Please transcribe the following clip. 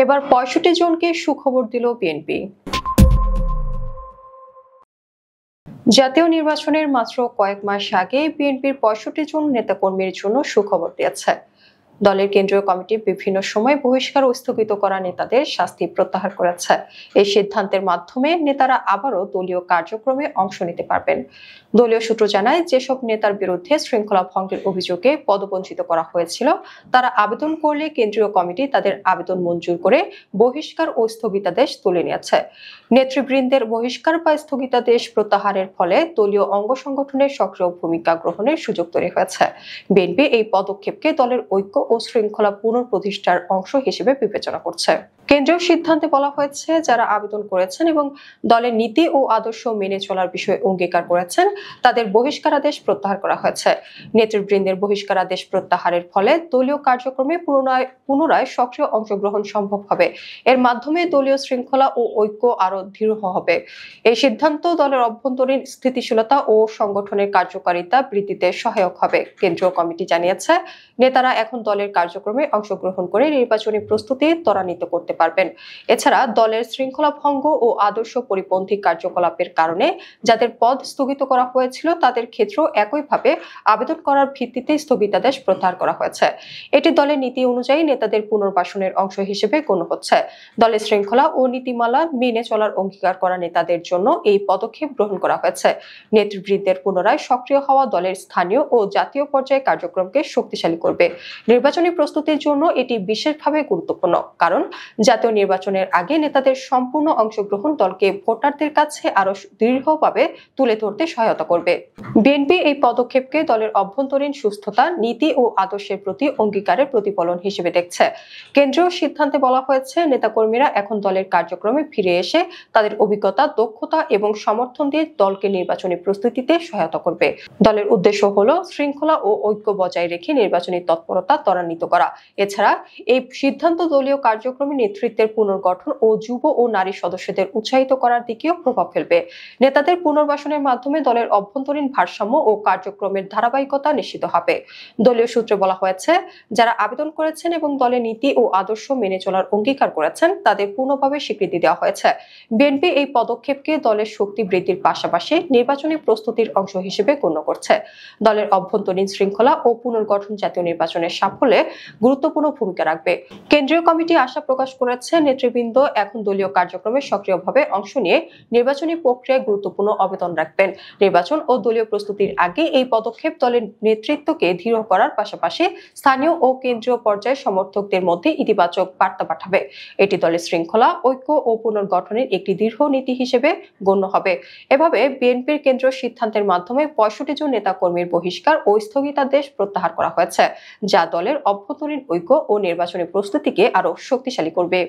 এবার ৬৫ জনকে সুখবর দিল বিএনপি। জাতীয় নির্বাচনের মাত্র কয়েক মাস আগে বিএনপির ৬৫ জন নেতাকর্মীর জন্য সুখবর দিয়েছে। দলের কেন্দ্রীয় কমিটি বিভিন্ন সময় বহিষ্কার ও স্থগিত করা নেতাদের শাস্তি প্রত্যাহার করেছে। এই সিদ্ধান্তের মাধ্যমে নেতারা আবারও দলীয় কার্যক্রমে অংশ নিতে পারবেন। দলীয় সূত্র জানায়, যেসব নেতার বিরুদ্ধে শৃঙ্খলা ভঙ্গের অভিযোগে পদবঞ্চিত করা হয়েছিল তারা আবেদন করলে কেন্দ্রীয় কমিটি তাদের আবেদন মঞ্জুর করে বহিষ্কার ও স্থগিতাদেশ তুলে নিয়েছে। নেতৃবৃন্দের বহিষ্কার বা স্থগিতাদেশ প্রত্যাহারের ফলে দলীয় অঙ্গ সংগঠনের সক্রিয় ভূমিকা গ্রহণের সুযোগ তৈরি হয়েছে। বিএনপি এই পদক্ষেপকে দলের ঐক্য ও শৃঙ্খলা পুনঃপ্রতিষ্ঠার অংশ হিসেবে বিবেচনা করছে। কেন্দ্রীয় সিদ্ধান্তে বলা হয়েছে, যারা আবেদন করেছেন এবং দলের নীতি ও আদর্শ মেনে চলার বিষয়ে অঙ্গীকার করেছেন তাদের বহিষ্কারাদেশ প্রত্যাহার করা হয়েছে। নেতৃবৃন্দের বহিষ্কারাদেশ প্রত্যাহারের ফলে দলীয় কার্যক্রমে পুনরায় সক্রিয় অংশগ্রহণ সম্ভব হবে। এর মাধ্যমে দলীয় শৃঙ্খলা ও ঐক্য আরো দৃঢ় হবে। এই সিদ্ধান্ত দলের অভ্যন্তরীণ স্থিতিশীলতা ও সংগঠনের কার্যকারিতা বৃদ্ধিতে সহায়ক হবে। কেন্দ্রীয় কমিটি জানিয়েছে, নেতারা এখন দলের কার্যক্রমে অংশগ্রহণ করে নির্বাচনী প্রস্তুতি ত্বরান্বিত করতে পারবেন। এছাড়া দলের শৃঙ্খলা ভঙ্গ ও আদর্শ পরিপন্থী কার্যকলাপের কারণে যাদের পদ স্থগিত করা হয়েছিল তাদের ক্ষেত্রেও একইভাবে আবেদন করার ভিত্তিতে স্থগিতাদেশ প্রত্যাহার করা হয়েছে। এটি দলের নীতি অনুযায়ী নেতাদের পুনর্বাসনের অংশ হিসেবে গণ্য হচ্ছে। দলের শৃঙ্খলা ও নীতিমালা মেনে চলার অঙ্গীকার করা নেতাদের জন্য এই পদক্ষেপ গ্রহণ করা হয়েছে। নেতৃবৃন্দের পুনরায় সক্রিয় হওয়া দলের স্থানীয় ও জাতীয় পর্যায়ে কার্যক্রমকে শক্তিশালী করবে। নির্বাচনী প্রস্তুতির জন্য এটি বিশেষভাবে গুরুত্বপূর্ণ, কারণ জাতীয় নির্বাচনের আগে নেতাদের সম্পূর্ণ অংশগ্রহণ দলকে ভোটারদের কাছে আরো দৃঢ়ভাবে তুলে ধরতে সহায়তা করবে। বিএনপি এই পদক্ষেপকে দলের অভ্যন্তরীণ সুস্থতা, নীতি ও আদর্শের প্রতি অঙ্গীকারের প্রতিফলন হিসেবে দেখছে। কেন্দ্রীয় সিদ্ধান্তে বলা হয়েছে, নেতাকর্মীরা এখন দলের কার্যক্রমে ফিরে এসে তাদের অভিজ্ঞতা, দক্ষতা এবং সমর্থন দিয়ে দলকে নির্বাচনী প্রস্তুতিতে সহায়তা করবে। দলের উদ্দেশ্য হলো শৃঙ্খলা ও ঐক্য বজায় রেখে নির্বাচনী তৎপরতা ত্বরান্বিত করা। এছাড়া এই সিদ্ধান্ত দলীয় কার্যক্রমে নেতৃত্বের পুনর্গঠন ও যুব ও নারী সদস্যদের উৎসাহিত করার দিকেও প্রভাব ফেলবে। নেতাদের পুনর্বাসনের মাধ্যমে দলের অভ্যন্তরীণ ভারসাম্য ও কার্যক্রমের ধারাবাহিকতা নিশ্চিত হবে। দলীয় সূত্রে বলা হয়েছে, যারা আবেদন করেছেন এবং দলের নীতি ও আদর্শ মেনে চলার অঙ্গীকার করেছেন তাদের পূর্ণভাবে স্বীকৃতি দেওয়া হয়েছে। বিএনপি এই পদক্ষেপকে দলের শক্তি বৃদ্ধির পাশাপাশি নির্বাচনী প্রস্তুতির অংশ হিসেবে গণ্য করছে। দলের অভ্যন্তরীণ শৃঙ্খলা ও পুনর্গঠন জাতীয় নির্বাচনের সাফল্যে গুরুত্বপূর্ণ ভূমিকা রাখবে। কেন্দ্রীয় কমিটি আশা প্রকাশ করেছে, নেতৃবৃন্দ এখন দলীয় কার্যক্রমে সক্রিয়ভাবে অংশ নিয়ে নির্বাচনী প্রক্রিয়ায় গুরুত্বপূর্ণ অবদান রাখবেন। নির্বাচন ও দলীয় প্রস্তুতির আগে এই পদক্ষেপ দলের নেতৃত্বকে দৃঢ় করার পাশাপাশি স্থানীয় ও কেন্দ্রীয় পর্যায়ে সমর্থকদের মধ্যে ইতিবাচক বার্তা পাঠাবে। এটি দলের শৃঙ্খলা, ঐক্য ও পুনর্গঠনের একটি দৃঢ় নীতি হিসেবে গণ্য হবে। এভাবে বিএনপির কেন্দ্রীয় সিদ্ধান্তের মাধ্যমে ৬৫ জন নেতাকর্মীর বহিষ্কার ও স্থগিতাদেশ প্রত্যাহার করা হয়েছে, যা দলের অভ্যন্তরীণ ঐক্য ও নির্বাচনী প্রস্তুতিকে আরো শক্তিশালী করবে।